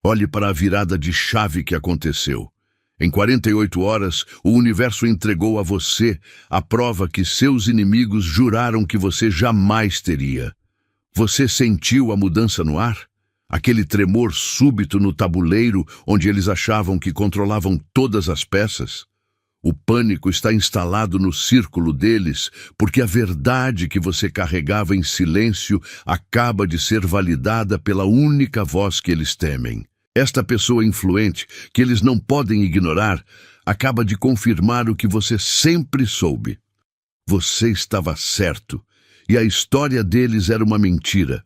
Olhe para a virada de chave que aconteceu. Em 48 horas, o universo entregou a você a prova que seus inimigos juraram que você jamais teria. Você sentiu a mudança no ar? Aquele tremor súbito no tabuleiro onde eles achavam que controlavam todas as peças? O pânico está instalado no círculo deles, porque a verdade que você carregava em silêncio acaba de ser validada pela única voz que eles temem. Esta pessoa influente, que eles não podem ignorar, acaba de confirmar o que você sempre soube. Você estava certo, e a história deles era uma mentira.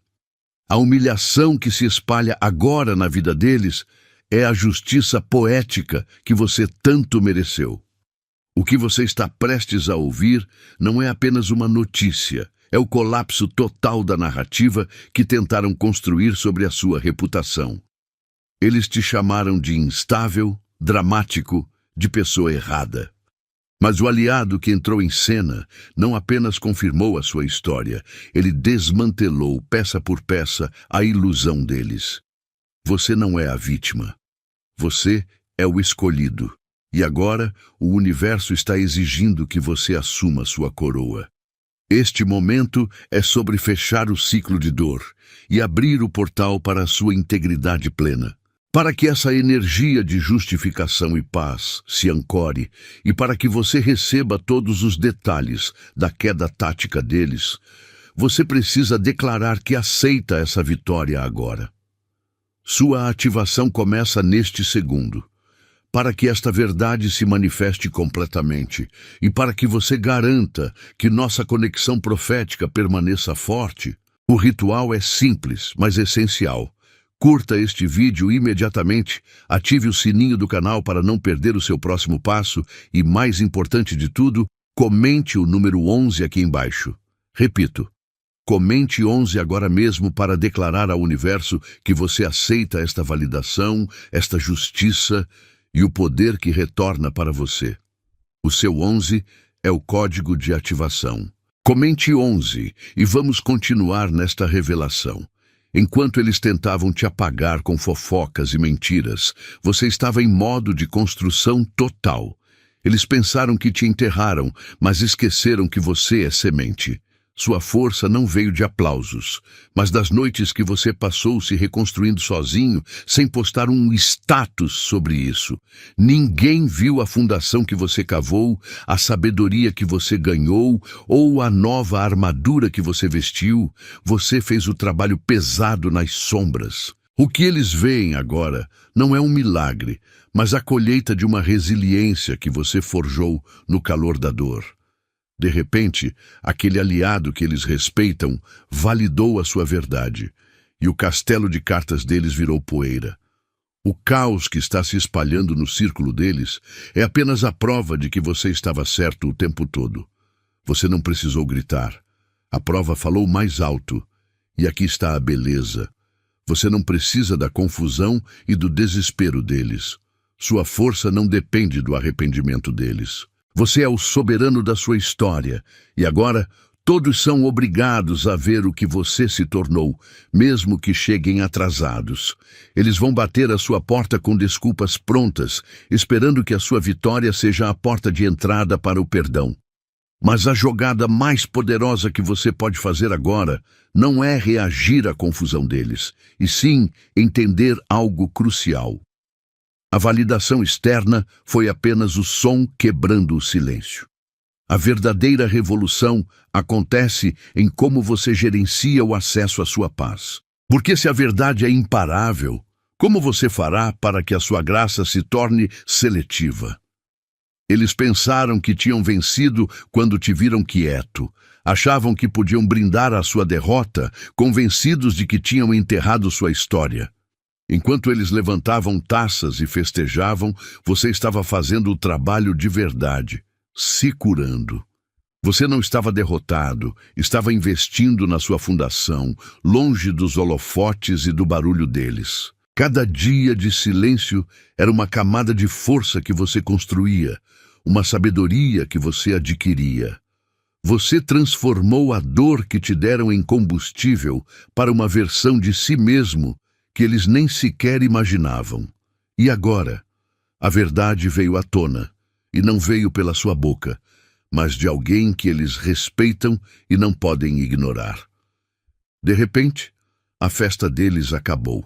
A humilhação que se espalha agora na vida deles é a justiça poética que você tanto mereceu. O que você está prestes a ouvir não é apenas uma notícia, é o colapso total da narrativa que tentaram construir sobre a sua reputação. Eles te chamaram de instável, dramático, de pessoa errada. Mas o aliado que entrou em cena não apenas confirmou a sua história, ele desmantelou, peça por peça, a ilusão deles. Você não é a vítima. Você é o escolhido. E agora, o universo está exigindo que você assuma sua coroa. Este momento é sobre fechar o ciclo de dor e abrir o portal para a sua integridade plena. Para que essa energia de justificação e paz se ancore e para que você receba todos os detalhes da queda tática deles, você precisa declarar que aceita essa vitória agora. Sua ativação começa neste segundo. Para que esta verdade se manifeste completamente e para que você garanta que nossa conexão profética permaneça forte, o ritual é simples, mas essencial. Curta este vídeo imediatamente, ative o sininho do canal para não perder o seu próximo passo e, mais importante de tudo, comente o número 11 aqui embaixo. Repito, comente 11 agora mesmo para declarar ao universo que você aceita esta validação, esta justiça e o poder que retorna para você. O seu 11 é o código de ativação. Comente 11 e vamos continuar nesta revelação. Enquanto eles tentavam te apagar com fofocas e mentiras, você estava em modo de construção total. Eles pensaram que te enterraram, mas esqueceram que você é semente. Sua força não veio de aplausos, mas das noites que você passou se reconstruindo sozinho, sem postar um status sobre isso. Ninguém viu a fundação que você cavou, a sabedoria que você ganhou, ou a nova armadura que você vestiu. Você fez o trabalho pesado nas sombras. O que eles veem agora não é um milagre, mas a colheita de uma resiliência que você forjou no calor da dor. De repente, aquele aliado que eles respeitam validou a sua verdade, e o castelo de cartas deles virou poeira. O caos que está se espalhando no círculo deles é apenas a prova de que você estava certo o tempo todo. Você não precisou gritar. A prova falou mais alto, e aqui está a beleza. Você não precisa da confusão e do desespero deles. Sua força não depende do arrependimento deles. Você é o soberano da sua história, e agora todos são obrigados a ver o que você se tornou, mesmo que cheguem atrasados. Eles vão bater à sua porta com desculpas prontas, esperando que a sua vitória seja a porta de entrada para o perdão. Mas a jogada mais poderosa que você pode fazer agora não é reagir à confusão deles, e sim entender algo crucial. A validação externa foi apenas o som quebrando o silêncio. A verdadeira revolução acontece em como você gerencia o acesso à sua paz. Porque se a verdade é imparável, como você fará para que a sua graça se torne seletiva? Eles pensaram que tinham vencido quando te viram quieto. Achavam que podiam brindar a sua derrota, convencidos de que tinham enterrado sua história. Enquanto eles levantavam taças e festejavam, você estava fazendo o trabalho de verdade, se curando. Você não estava derrotado, estava investindo na sua fundação, longe dos holofotes e do barulho deles. Cada dia de silêncio era uma camada de força que você construía, uma sabedoria que você adquiria. Você transformou a dor que te deram em combustível para uma versão de si mesmo que eles nem sequer imaginavam. E agora, a verdade veio à tona, e não veio pela sua boca, mas de alguém que eles respeitam e não podem ignorar. De repente, a festa deles acabou.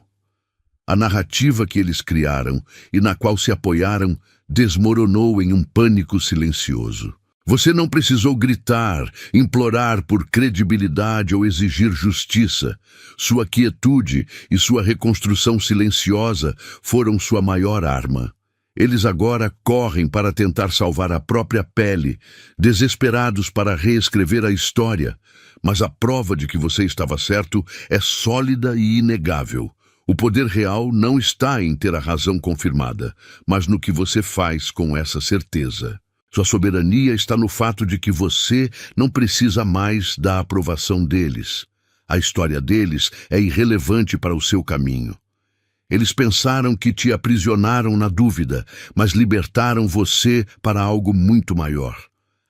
A narrativa que eles criaram e na qual se apoiaram desmoronou em um pânico silencioso. Você não precisou gritar, implorar por credibilidade ou exigir justiça. Sua quietude e sua reconstrução silenciosa foram sua maior arma. Eles agora correm para tentar salvar a própria pele, desesperados para reescrever a história. Mas a prova de que você estava certo é sólida e inegável. O poder real não está em ter a razão confirmada, mas no que você faz com essa certeza. Sua soberania está no fato de que você não precisa mais da aprovação deles. A história deles é irrelevante para o seu caminho. Eles pensaram que te aprisionaram na dúvida, mas libertaram você para algo muito maior.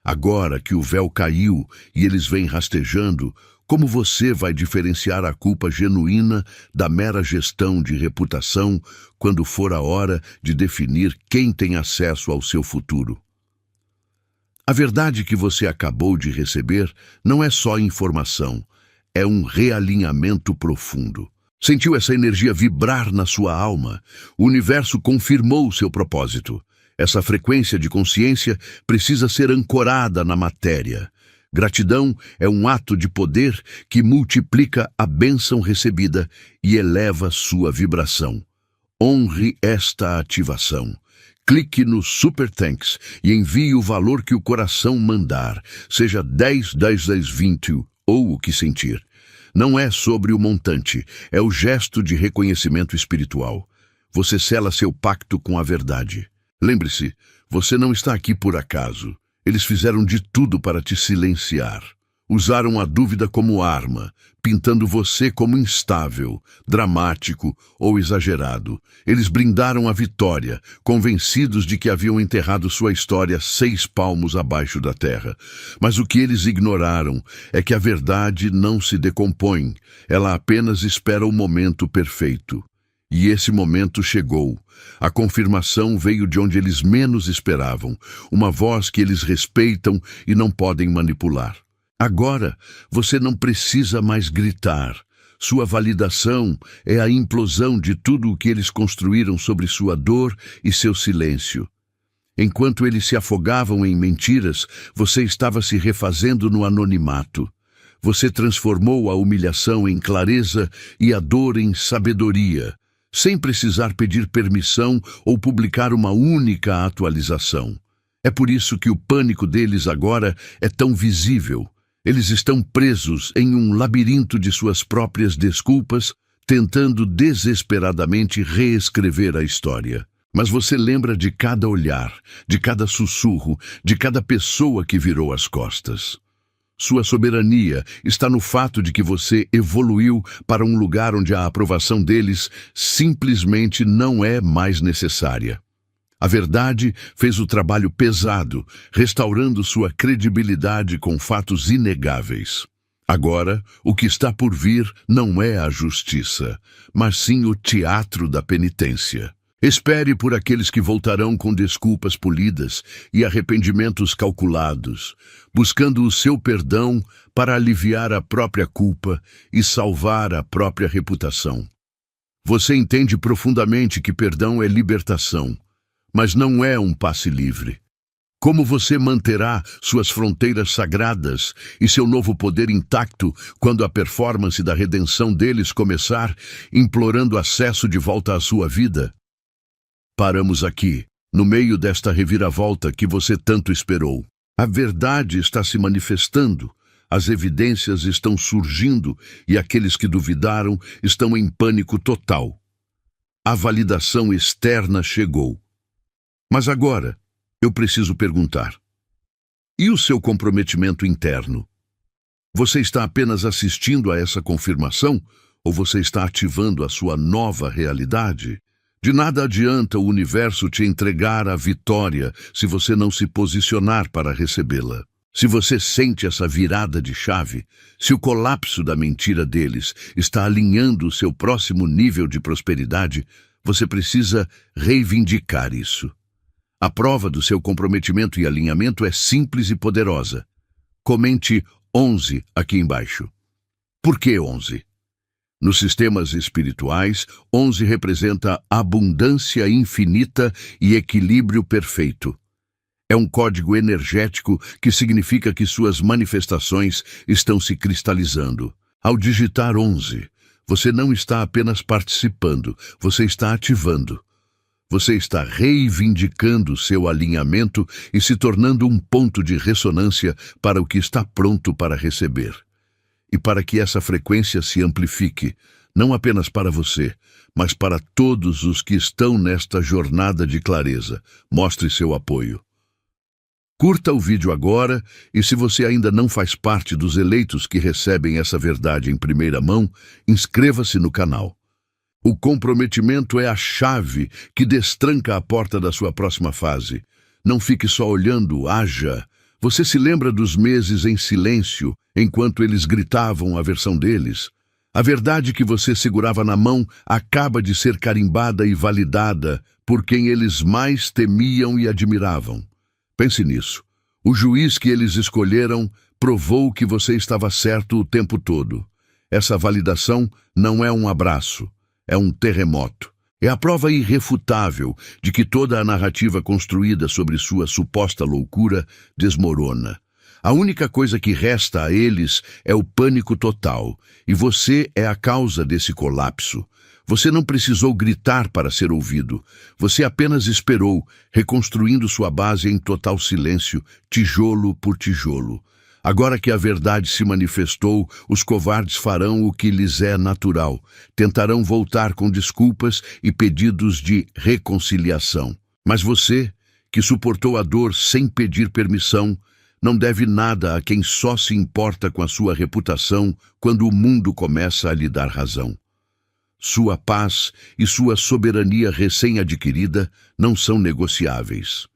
Agora que o véu caiu e eles vêm rastejando, como você vai diferenciar a culpa genuína da mera gestão de reputação quando for a hora de definir quem tem acesso ao seu futuro? A verdade que você acabou de receber não é só informação, é um realinhamento profundo. Sentiu essa energia vibrar na sua alma? O universo confirmou seu propósito. Essa frequência de consciência precisa ser ancorada na matéria. Gratidão é um ato de poder que multiplica a bênção recebida e eleva sua vibração. Honre esta ativação. Clique no Super Thanks e envie o valor que o coração mandar, seja 10, 10, 10, 20 ou o que sentir. Não é sobre o montante, é o gesto de reconhecimento espiritual. Você sela seu pacto com a verdade. Lembre-se, você não está aqui por acaso. Eles fizeram de tudo para te silenciar. Usaram a dúvida como arma, pintando você como instável, dramático ou exagerado. Eles brindaram a vitória, convencidos de que haviam enterrado sua história 6 palmos abaixo da terra. Mas o que eles ignoraram é que a verdade não se decompõe, ela apenas espera o momento perfeito. E esse momento chegou. A confirmação veio de onde eles menos esperavam, uma voz que eles respeitam e não podem manipular. Agora, você não precisa mais gritar. Sua validação é a implosão de tudo o que eles construíram sobre sua dor e seu silêncio. Enquanto eles se afogavam em mentiras, você estava se refazendo no anonimato. Você transformou a humilhação em clareza e a dor em sabedoria, sem precisar pedir permissão ou publicar uma única atualização. É por isso que o pânico deles agora é tão visível. Eles estão presos em um labirinto de suas próprias desculpas, tentando desesperadamente reescrever a história. Mas você lembra de cada olhar, de cada sussurro, de cada pessoa que virou as costas. Sua soberania está no fato de que você evoluiu para um lugar onde a aprovação deles simplesmente não é mais necessária. A verdade fez o trabalho pesado, restaurando sua credibilidade com fatos inegáveis. Agora, o que está por vir não é a justiça, mas sim o teatro da penitência. Espere por aqueles que voltarão com desculpas polidas e arrependimentos calculados, buscando o seu perdão para aliviar a própria culpa e salvar a própria reputação. Você entende profundamente que perdão é libertação, mas não é um passe livre. Como você manterá suas fronteiras sagradas e seu novo poder intacto quando a performance da redenção deles começar, implorando acesso de volta à sua vida? Paramos aqui, no meio desta reviravolta que você tanto esperou. A verdade está se manifestando, as evidências estão surgindo e aqueles que duvidaram estão em pânico total. A validação externa chegou. Mas agora, eu preciso perguntar. E o seu comprometimento interno? Você está apenas assistindo a essa confirmação ou você está ativando a sua nova realidade? De nada adianta o universo te entregar a vitória se você não se posicionar para recebê-la. Se você sente essa virada de chave, se o colapso da mentira deles está alinhando o seu próximo nível de prosperidade, você precisa reivindicar isso. A prova do seu comprometimento e alinhamento é simples e poderosa. Comente 11 aqui embaixo. Por que 11? Nos sistemas espirituais, 11 representa abundância infinita e equilíbrio perfeito. É um código energético que significa que suas manifestações estão se cristalizando. Ao digitar 11, você não está apenas participando, você está ativando. Você está reivindicando seu alinhamento e se tornando um ponto de ressonância para o que está pronto para receber. E para que essa frequência se amplifique, não apenas para você, mas para todos os que estão nesta jornada de clareza, mostre seu apoio. Curta o vídeo agora e, se você ainda não faz parte dos eleitos que recebem essa verdade em primeira mão, inscreva-se no canal. O comprometimento é a chave que destranca a porta da sua próxima fase. Não fique só olhando, haja. Você se lembra dos meses em silêncio, enquanto eles gritavam a versão deles? A verdade que você segurava na mão acaba de ser carimbada e validada por quem eles mais temiam e admiravam. Pense nisso. O juiz que eles escolheram provou que você estava certo o tempo todo. Essa validação não é um abraço, é um terremoto. É a prova irrefutável de que toda a narrativa construída sobre sua suposta loucura desmorona. A única coisa que resta a eles é o pânico total, e você é a causa desse colapso. Você não precisou gritar para ser ouvido. Você apenas esperou, reconstruindo sua base em total silêncio, tijolo por tijolo. Agora que a verdade se manifestou, os covardes farão o que lhes é natural. Tentarão voltar com desculpas e pedidos de reconciliação. Mas você, que suportou a dor sem pedir permissão, não deve nada a quem só se importa com a sua reputação quando o mundo começa a lhe dar razão. Sua paz e sua soberania recém-adquirida não são negociáveis.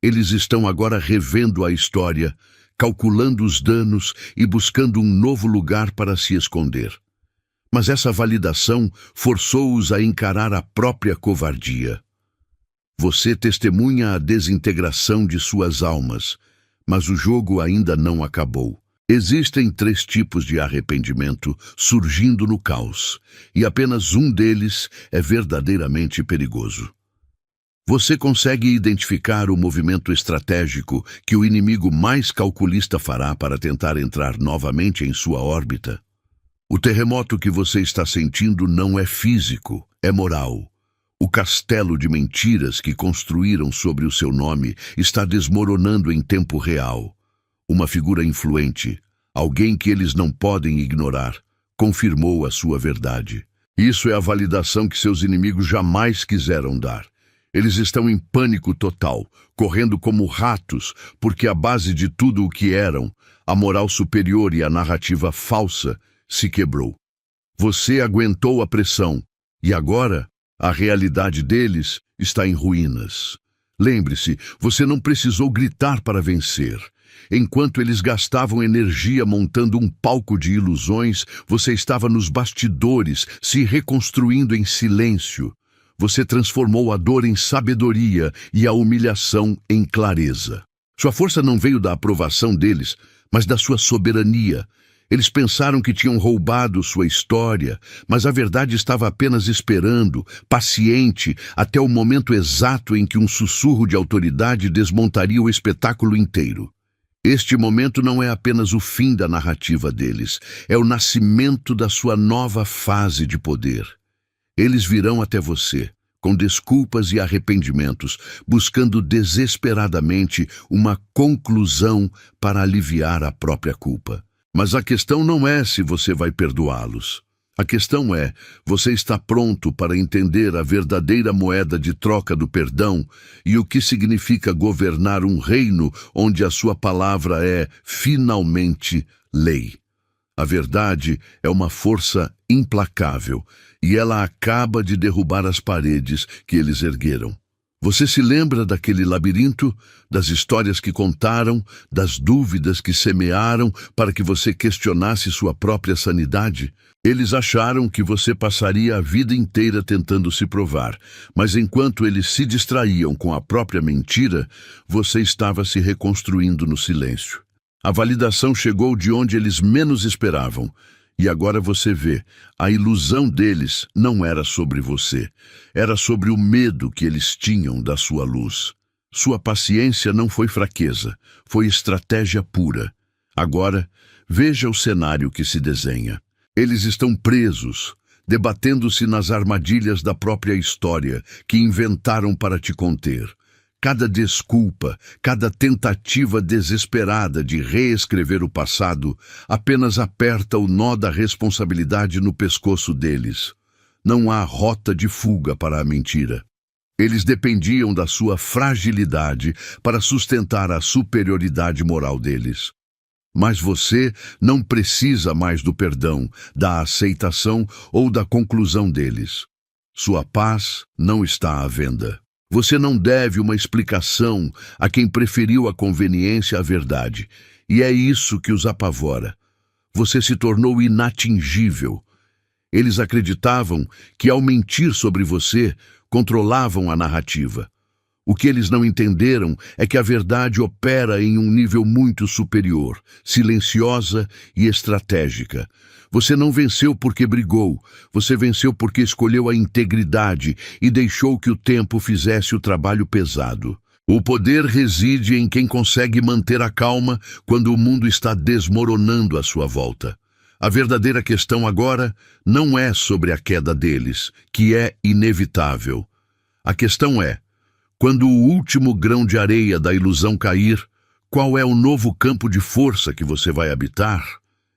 Eles estão agora revendo a história, calculando os danos e buscando um novo lugar para se esconder. Mas essa validação forçou-os a encarar a própria covardia. Você testemunha a desintegração de suas almas, mas o jogo ainda não acabou. Existem 3 tipos de arrependimento surgindo no caos, e apenas um deles é verdadeiramente perigoso. Você consegue identificar o movimento estratégico que o inimigo mais calculista fará para tentar entrar novamente em sua órbita? O terremoto que você está sentindo não é físico, é moral. O castelo de mentiras que construíram sobre o seu nome está desmoronando em tempo real. Uma figura influente, alguém que eles não podem ignorar, confirmou a sua verdade. Isso é a validação que seus inimigos jamais quiseram dar. Eles estão em pânico total, correndo como ratos, porque a base de tudo o que eram, a moral superior e a narrativa falsa, se quebrou. Você aguentou a pressão, e agora a realidade deles está em ruínas. Lembre-se, você não precisou gritar para vencer. Enquanto eles gastavam energia montando um palco de ilusões, você estava nos bastidores, se reconstruindo em silêncio. Você transformou a dor em sabedoria e a humilhação em clareza. Sua força não veio da aprovação deles, mas da sua soberania. Eles pensaram que tinham roubado sua história, mas a verdade estava apenas esperando, paciente, até o momento exato em que um sussurro de autoridade desmontaria o espetáculo inteiro. Este momento não é apenas o fim da narrativa deles, é o nascimento da sua nova fase de poder. Eles virão até você, com desculpas e arrependimentos, buscando desesperadamente uma conclusão para aliviar a própria culpa. Mas a questão não é se você vai perdoá-los. A questão é, você está pronto para entender a verdadeira moeda de troca do perdão e o que significa governar um reino onde a sua palavra é, finalmente, lei. A verdade é uma força implacável e ela acaba de derrubar as paredes que eles ergueram. Você se lembra daquele labirinto, das histórias que contaram, das dúvidas que semearam para que você questionasse sua própria sanidade? Eles acharam que você passaria a vida inteira tentando se provar, mas enquanto eles se distraíam com a própria mentira, você estava se reconstruindo no silêncio. A validação chegou de onde eles menos esperavam. E agora você vê, a ilusão deles não era sobre você, era sobre o medo que eles tinham da sua luz. Sua paciência não foi fraqueza, foi estratégia pura. Agora, veja o cenário que se desenha. Eles estão presos, debatendo-se nas armadilhas da própria história que inventaram para te conter. Cada desculpa, cada tentativa desesperada de reescrever o passado apenas aperta o nó da responsabilidade no pescoço deles. Não há rota de fuga para a mentira. Eles dependiam da sua fragilidade para sustentar a superioridade moral deles. Mas você não precisa mais do perdão, da aceitação ou da conclusão deles. Sua paz não está à venda. Você não deve uma explicação a quem preferiu a conveniência à verdade, e é isso que os apavora. Você se tornou inatingível. Eles acreditavam que, ao mentir sobre você, controlavam a narrativa. O que eles não entenderam é que a verdade opera em um nível muito superior, silenciosa e estratégica. Você não venceu porque brigou, você venceu porque escolheu a integridade e deixou que o tempo fizesse o trabalho pesado. O poder reside em quem consegue manter a calma quando o mundo está desmoronando à sua volta. A verdadeira questão agora não é sobre a queda deles, que é inevitável. A questão é, quando o último grão de areia da ilusão cair, qual é o novo campo de força que você vai habitar?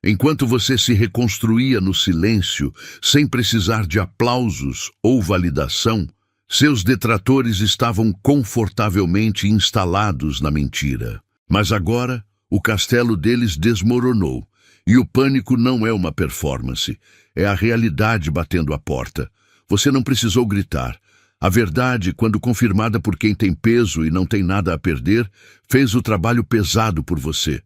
Enquanto você se reconstruía no silêncio, sem precisar de aplausos ou validação, seus detratores estavam confortavelmente instalados na mentira. Mas agora, o castelo deles desmoronou, e o pânico não é uma performance, é a realidade batendo à porta. Você não precisou gritar. A verdade, quando confirmada por quem tem peso e não tem nada a perder, fez o trabalho pesado por você.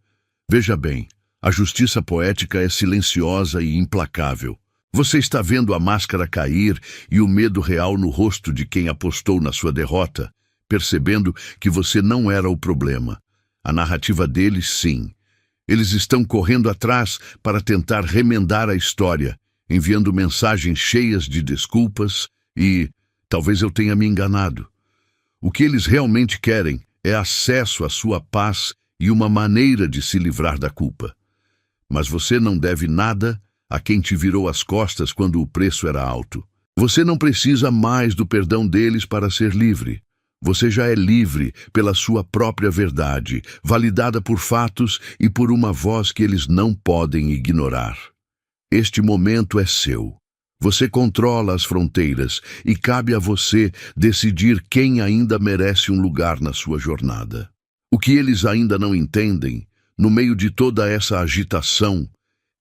Veja bem, a justiça poética é silenciosa e implacável. Você está vendo a máscara cair e o medo real no rosto de quem apostou na sua derrota, percebendo que você não era o problema. A narrativa deles, sim. Eles estão correndo atrás para tentar remendar a história, enviando mensagens cheias de desculpas e... talvez eu tenha me enganado. O que eles realmente querem é acesso à sua paz e uma maneira de se livrar da culpa. Mas você não deve nada a quem te virou as costas quando o preço era alto. Você não precisa mais do perdão deles para ser livre. Você já é livre pela sua própria verdade, validada por fatos e por uma voz que eles não podem ignorar. Este momento é seu. Você controla as fronteiras e cabe a você decidir quem ainda merece um lugar na sua jornada. O que eles ainda não entendem, no meio de toda essa agitação,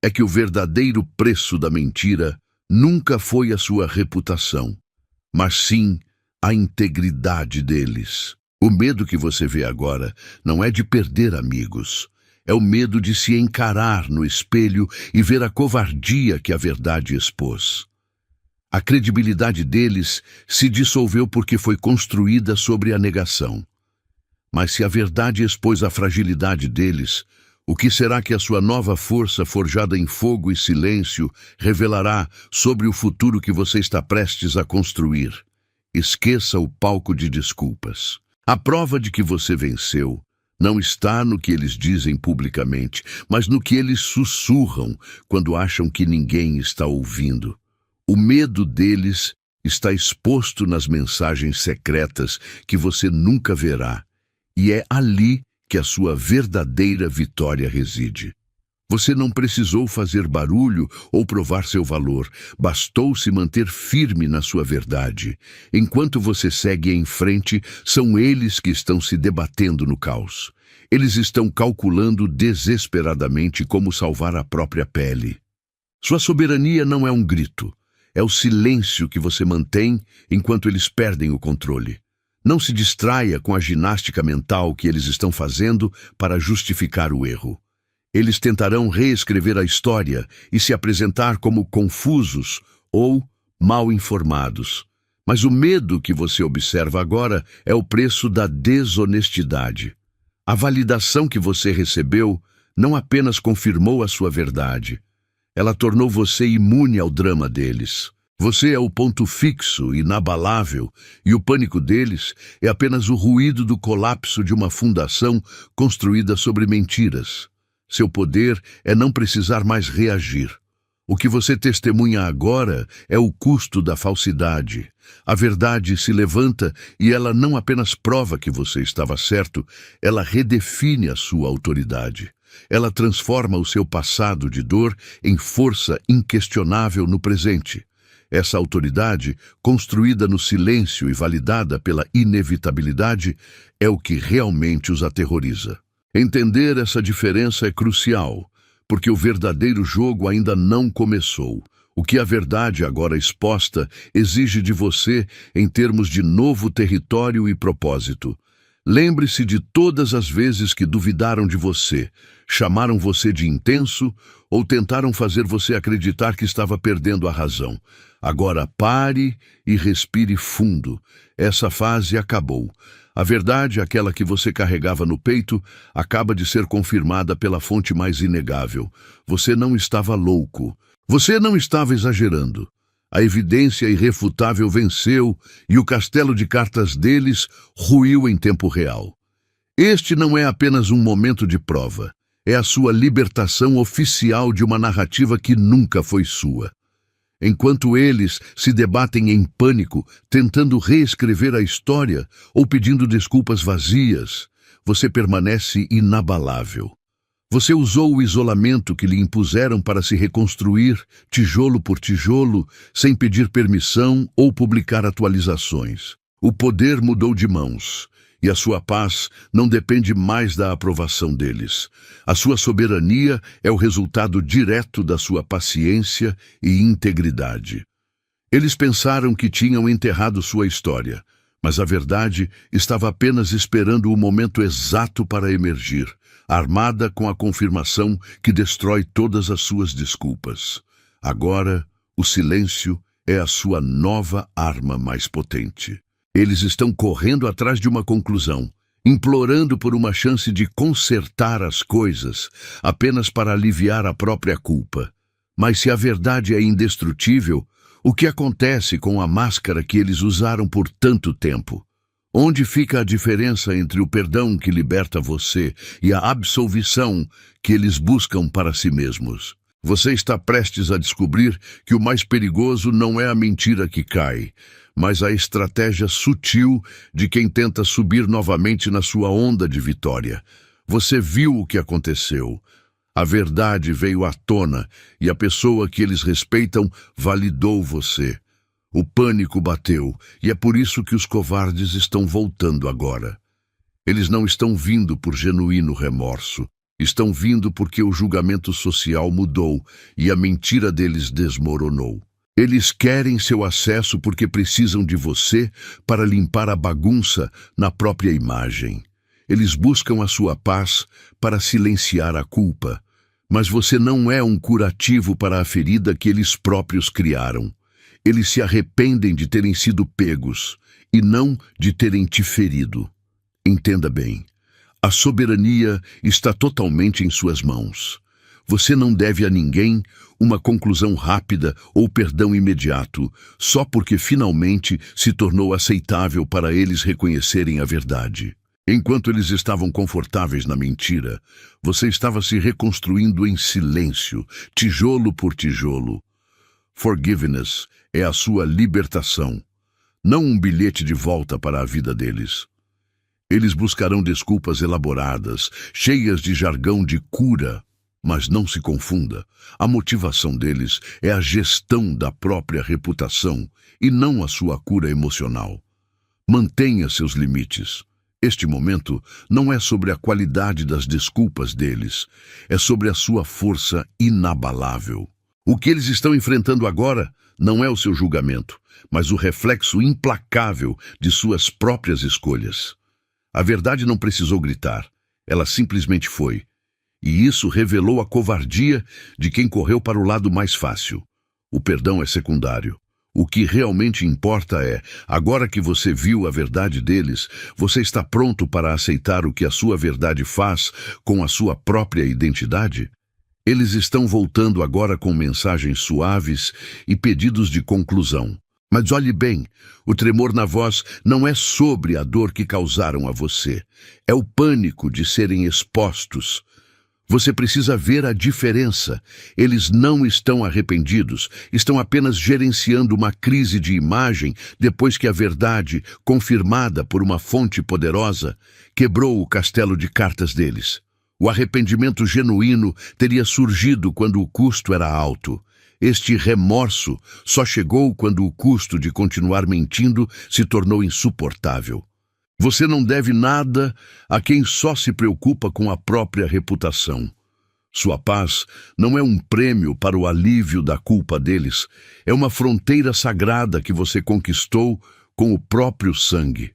é que o verdadeiro preço da mentira nunca foi a sua reputação, mas sim a integridade deles. O medo que você vê agora não é de perder amigos, é o medo de se encarar no espelho e ver a covardia que a verdade expôs. A credibilidade deles se dissolveu porque foi construída sobre a negação. Mas se a verdade expôs a fragilidade deles, o que será que a sua nova força forjada em fogo e silêncio revelará sobre o futuro que você está prestes a construir? Esqueça o palco de desculpas. A prova de que você venceu não está no que eles dizem publicamente, mas no que eles sussurram quando acham que ninguém está ouvindo. O medo deles está exposto nas mensagens secretas que você nunca verá, e é ali que a sua verdadeira vitória reside. Você não precisou fazer barulho ou provar seu valor, bastou se manter firme na sua verdade. Enquanto você segue em frente, são eles que estão se debatendo no caos. Eles estão calculando desesperadamente como salvar a própria pele. Sua soberania não é um grito. É o silêncio que você mantém enquanto eles perdem o controle. Não se distraia com a ginástica mental que eles estão fazendo para justificar o erro. Eles tentarão reescrever a história e se apresentar como confusos ou mal informados. Mas o medo que você observa agora é o preço da desonestidade. A validação que você recebeu não apenas confirmou a sua verdade, ela tornou você imune ao drama deles. Você é o ponto fixo, inabalável, e o pânico deles é apenas o ruído do colapso de uma fundação construída sobre mentiras. Seu poder é não precisar mais reagir. O que você testemunha agora é o custo da falsidade. A verdade se levanta e ela não apenas prova que você estava certo, ela redefine a sua autoridade. Ela transforma o seu passado de dor em força inquestionável no presente. Essa autoridade, construída no silêncio e validada pela inevitabilidade, é o que realmente os aterroriza. Entender essa diferença é crucial, porque o verdadeiro jogo ainda não começou. O que a verdade agora exposta exige de você em termos de novo território e propósito. Lembre-se de todas as vezes que duvidaram de você, chamaram você de intenso ou tentaram fazer você acreditar que estava perdendo a razão. Agora pare e respire fundo. Essa fase acabou. A verdade, aquela que você carregava no peito, acaba de ser confirmada pela fonte mais inegável. Você não estava louco. Você não estava exagerando. A evidência irrefutável venceu e o castelo de cartas deles ruiu em tempo real. Este não é apenas um momento de prova. É a sua libertação oficial de uma narrativa que nunca foi sua. Enquanto eles se debatem em pânico, tentando reescrever a história ou pedindo desculpas vazias, você permanece inabalável. Você usou o isolamento que lhe impuseram para se reconstruir, tijolo por tijolo, sem pedir permissão ou publicar atualizações. O poder mudou de mãos, e a sua paz não depende mais da aprovação deles. A sua soberania é o resultado direto da sua paciência e integridade. Eles pensaram que tinham enterrado sua história, mas a verdade estava apenas esperando o momento exato para emergir, armada com a confirmação que destrói todas as suas desculpas. Agora, o silêncio é a sua nova arma mais potente. Eles estão correndo atrás de uma conclusão, implorando por uma chance de consertar as coisas, apenas para aliviar a própria culpa. Mas se a verdade é indestrutível, o que acontece com a máscara que eles usaram por tanto tempo? Onde fica a diferença entre o perdão que liberta você e a absolvição que eles buscam para si mesmos? Você está prestes a descobrir que o mais perigoso não é a mentira que cai, mas a estratégia sutil de quem tenta subir novamente na sua onda de vitória. Você viu o que aconteceu. A verdade veio à tona e a pessoa que eles respeitam validou você. O pânico bateu, e é por isso que os covardes estão voltando agora. Eles não estão vindo por genuíno remorso. Estão vindo porque o julgamento social mudou e a mentira deles desmoronou. Eles querem seu acesso porque precisam de você para limpar a bagunça na própria imagem. Eles buscam a sua paz para silenciar a culpa. Mas você não é um curativo para a ferida que eles próprios criaram. Eles se arrependem de terem sido pegos e não de terem te ferido. Entenda bem, a soberania está totalmente em suas mãos. Você não deve a ninguém uma conclusão rápida ou perdão imediato, só porque finalmente se tornou aceitável para eles reconhecerem a verdade. Enquanto eles estavam confortáveis na mentira, você estava se reconstruindo em silêncio, tijolo por tijolo. Forgiveness é a sua libertação, não um bilhete de volta para a vida deles. Eles buscarão desculpas elaboradas, cheias de jargão de cura, mas não se confunda. A motivação deles é a gestão da própria reputação e não a sua cura emocional. Mantenha seus limites. Este momento não é sobre a qualidade das desculpas deles, é sobre a sua força inabalável. O que eles estão enfrentando agora não é o seu julgamento, mas o reflexo implacável de suas próprias escolhas. A verdade não precisou gritar, ela simplesmente foi. E isso revelou a covardia de quem correu para o lado mais fácil. O perdão é secundário. O que realmente importa é, agora que você viu a verdade deles, você está pronto para aceitar o que a sua verdade faz com a sua própria identidade? Eles estão voltando agora com mensagens suaves e pedidos de conclusão. Mas olhe bem, o tremor na voz não é sobre a dor que causaram a você. É o pânico de serem expostos. Você precisa ver a diferença. Eles não estão arrependidos, estão apenas gerenciando uma crise de imagem depois que a verdade, confirmada por uma fonte poderosa, quebrou o castelo de cartas deles. O arrependimento genuíno teria surgido quando o custo era alto. Este remorso só chegou quando o custo de continuar mentindo se tornou insuportável. Você não deve nada a quem só se preocupa com a própria reputação. Sua paz não é um prêmio para o alívio da culpa deles, é uma fronteira sagrada que você conquistou com o próprio sangue.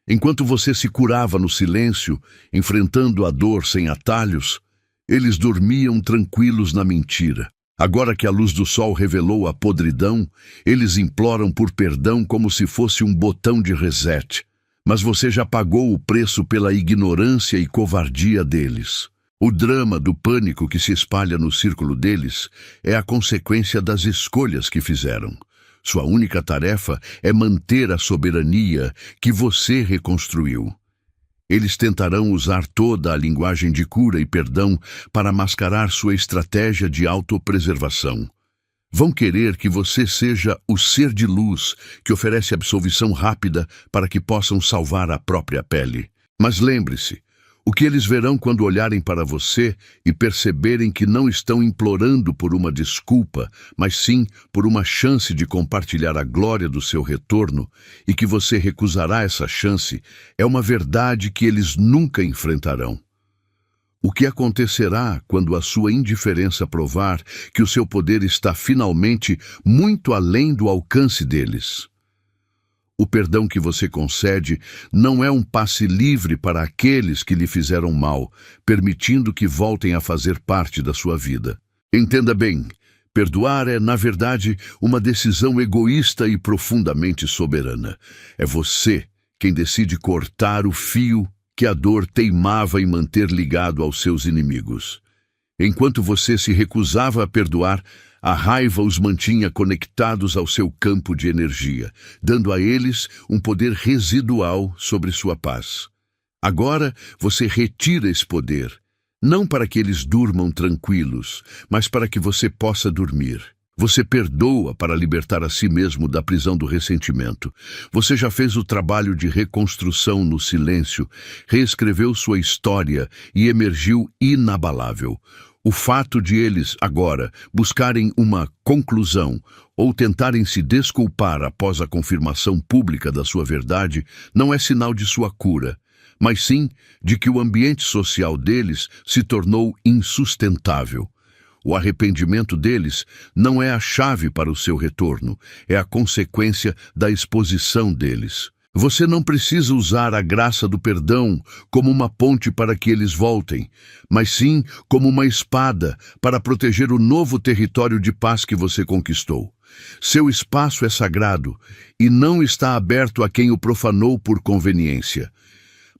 Enquanto você se curava no silêncio, enfrentando a dor sem atalhos, eles dormiam tranquilos na mentira. Agora que a luz do sol revelou a podridão, eles imploram por perdão como se fosse um botão de reset. Mas você já pagou o preço pela ignorância e covardia deles. O drama do pânico que se espalha no círculo deles é a consequência das escolhas que fizeram. Sua única tarefa é manter a soberania que você reconstruiu. Eles tentarão usar toda a linguagem de cura e perdão para mascarar sua estratégia de autopreservação. Vão querer que você seja o ser de luz que oferece absolvição rápida para que possam salvar a própria pele. Mas lembre-se, o que eles verão quando olharem para você e perceberem que não estão implorando por uma desculpa, mas sim por uma chance de compartilhar a glória do seu retorno e que você recusará essa chance, é uma verdade que eles nunca enfrentarão. O que acontecerá quando a sua indiferença provar que o seu poder está finalmente muito além do alcance deles? O perdão que você concede não é um passe livre para aqueles que lhe fizeram mal, permitindo que voltem a fazer parte da sua vida. Entenda bem, perdoar é, na verdade, uma decisão egoísta e profundamente soberana. É você quem decide cortar o fio que a dor teimava em manter ligado aos seus inimigos. Enquanto você se recusava a perdoar, a raiva os mantinha conectados ao seu campo de energia, dando a eles um poder residual sobre sua paz. Agora você retira esse poder, não para que eles durmam tranquilos, mas para que você possa dormir. Você perdoa para libertar a si mesmo da prisão do ressentimento. Você já fez o trabalho de reconstrução no silêncio, reescreveu sua história e emergiu inabalável. O fato de eles, agora, buscarem uma conclusão ou tentarem se desculpar após a confirmação pública da sua verdade não é sinal de sua cura, mas sim de que o ambiente social deles se tornou insustentável. O arrependimento deles não é a chave para o seu retorno, é a consequência da exposição deles. Você não precisa usar a graça do perdão como uma ponte para que eles voltem, mas sim como uma espada para proteger o novo território de paz que você conquistou. Seu espaço é sagrado e não está aberto a quem o profanou por conveniência.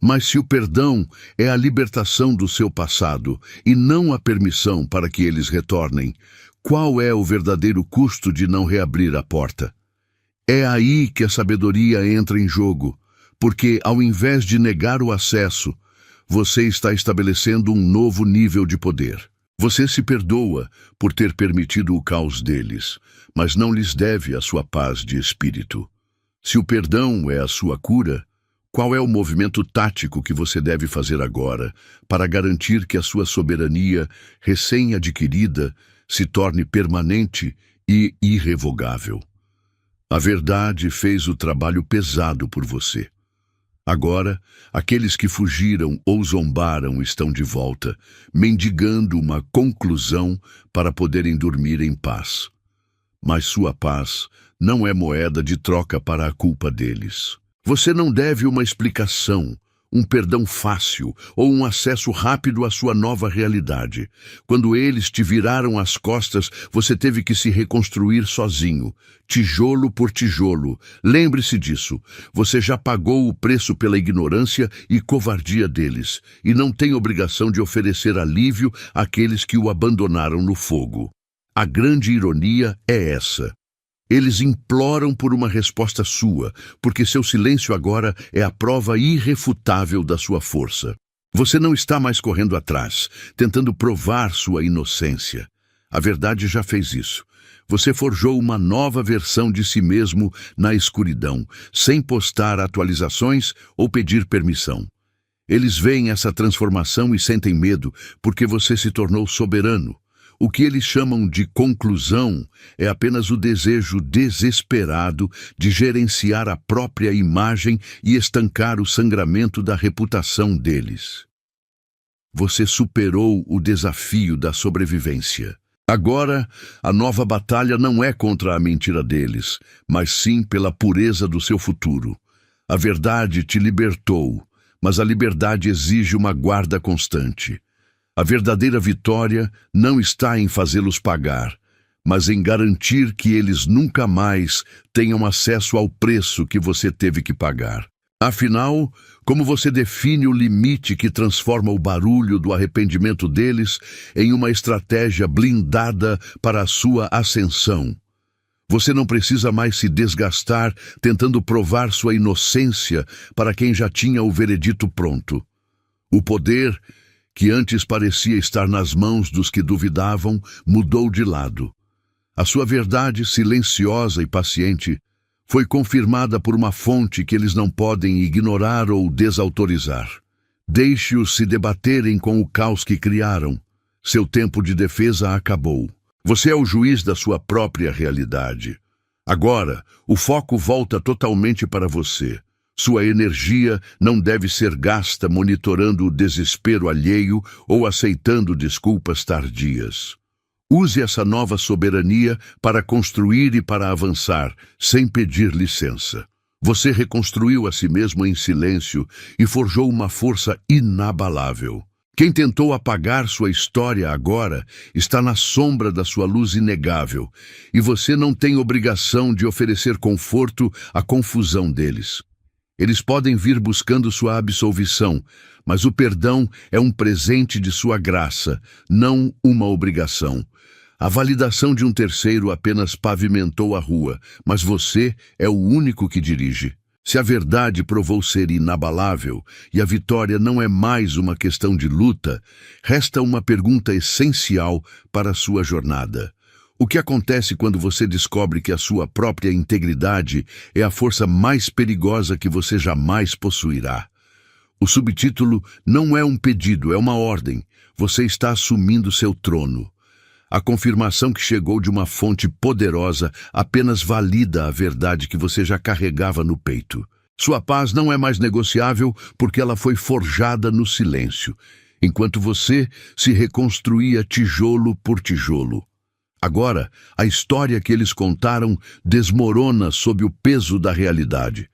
Mas se o perdão é a libertação do seu passado e não a permissão para que eles retornem, qual é o verdadeiro custo de não reabrir a porta? É aí que a sabedoria entra em jogo, porque ao invés de negar o acesso, você está estabelecendo um novo nível de poder. Você se perdoa por ter permitido o caos deles, mas não lhes deve a sua paz de espírito. Se o perdão é a sua cura, qual é o movimento tático que você deve fazer agora para garantir que a sua soberania recém-adquirida se torne permanente e irrevogável? A verdade fez o trabalho pesado por você. Agora, aqueles que fugiram ou zombaram estão de volta, mendigando uma conclusão para poderem dormir em paz. Mas sua paz não é moeda de troca para a culpa deles. Você não deve uma explicação, um perdão fácil ou um acesso rápido à sua nova realidade. Quando eles te viraram as costas, você teve que se reconstruir sozinho, tijolo por tijolo. Lembre-se disso. Você já pagou o preço pela ignorância e covardia deles, e não tem obrigação de oferecer alívio àqueles que o abandonaram no fogo. A grande ironia é essa. Eles imploram por uma resposta sua, porque seu silêncio agora é a prova irrefutável da sua força. Você não está mais correndo atrás, tentando provar sua inocência. A verdade já fez isso. Você forjou uma nova versão de si mesmo na escuridão, sem postar atualizações ou pedir permissão. Eles veem essa transformação e sentem medo, porque você se tornou soberano. O que eles chamam de conclusão é apenas o desejo desesperado de gerenciar a própria imagem e estancar o sangramento da reputação deles. Você superou o desafio da sobrevivência. Agora, a nova batalha não é contra a mentira deles, mas sim pela pureza do seu futuro. A verdade te libertou, mas a liberdade exige uma guarda constante. A verdadeira vitória não está em fazê-los pagar, mas em garantir que eles nunca mais tenham acesso ao preço que você teve que pagar. Afinal, como você define o limite que transforma o barulho do arrependimento deles em uma estratégia blindada para a sua ascensão? Você não precisa mais se desgastar tentando provar sua inocência para quem já tinha o veredito pronto. O poder que antes parecia estar nas mãos dos que duvidavam, mudou de lado. A sua verdade, silenciosa e paciente, foi confirmada por uma fonte que eles não podem ignorar ou desautorizar. Deixe-os se debaterem com o caos que criaram. Seu tempo de defesa acabou. Você é o juiz da sua própria realidade. Agora, o foco volta totalmente para você. Sua energia não deve ser gasta monitorando o desespero alheio ou aceitando desculpas tardias. Use essa nova soberania para construir e para avançar, sem pedir licença. Você reconstruiu a si mesmo em silêncio e forjou uma força inabalável. Quem tentou apagar sua história agora está na sombra da sua luz inegável, e você não tem obrigação de oferecer conforto à confusão deles. Eles podem vir buscando sua absolvição, mas o perdão é um presente de sua graça, não uma obrigação. A validação de um terceiro apenas pavimentou a rua, mas você é o único que dirige. Se a verdade provou ser inabalável e a vitória não é mais uma questão de luta, resta uma pergunta essencial para a sua jornada. O que acontece quando você descobre que a sua própria integridade é a força mais perigosa que você jamais possuirá? O subtítulo não é um pedido, é uma ordem. Você está assumindo seu trono. A confirmação que chegou de uma fonte poderosa apenas valida a verdade que você já carregava no peito. Sua paz não é mais negociável porque ela foi forjada no silêncio, enquanto você se reconstruía tijolo por tijolo. Agora, a história que eles contaram desmorona sob o peso da realidade.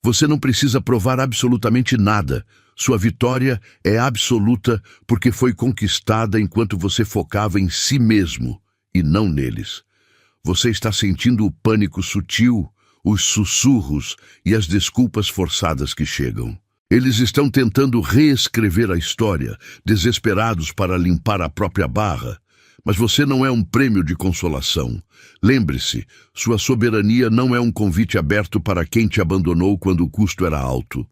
Você não precisa provar absolutamente nada. Sua vitória é absoluta porque foi conquistada enquanto você focava em si mesmo e não neles. Você está sentindo o pânico sutil, os sussurros e as desculpas forçadas que chegam. Eles estão tentando reescrever a história, desesperados para limpar a própria barra. Mas você não é um prêmio de consolação. Lembre-se, sua soberania não é um convite aberto para quem te abandonou quando o custo era alto.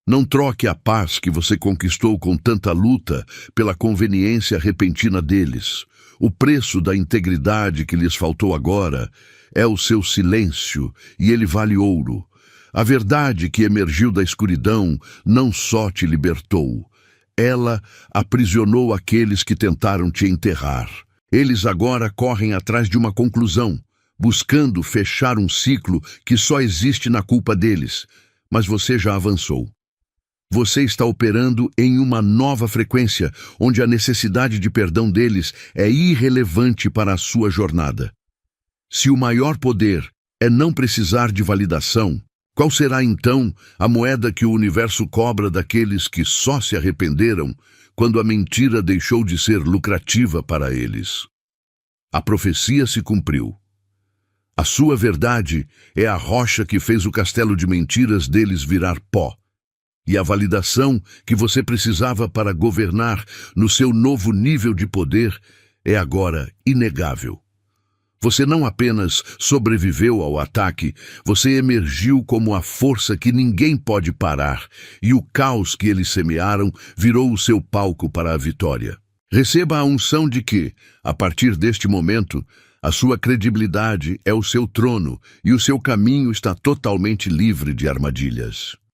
Não troque a paz que você conquistou com tanta luta pela conveniência repentina deles. O preço da integridade que lhes faltou agora é o seu silêncio, e ele vale ouro. A verdade que emergiu da escuridão não só te libertou, ela aprisionou aqueles que tentaram te enterrar. Eles agora correm atrás de uma conclusão, buscando fechar um ciclo que só existe na culpa deles. Mas você já avançou. Você está operando em uma nova frequência, onde a necessidade de perdão deles é irrelevante para a sua jornada. Se o maior poder é não precisar de validação, qual será então a moeda que o universo cobra daqueles que só se arrependeram quando a mentira deixou de ser lucrativa para eles? A profecia se cumpriu. A sua verdade é a rocha que fez o castelo de mentiras deles virar pó. E a validação que você precisava para governar no seu novo nível de poder é agora inegável. Você não apenas sobreviveu ao ataque, você emergiu como a força que ninguém pode parar, e o caos que eles semearam virou o seu palco para a vitória. Receba a unção de que, a partir deste momento, a sua credibilidade é o seu trono e o seu caminho está totalmente livre de armadilhas.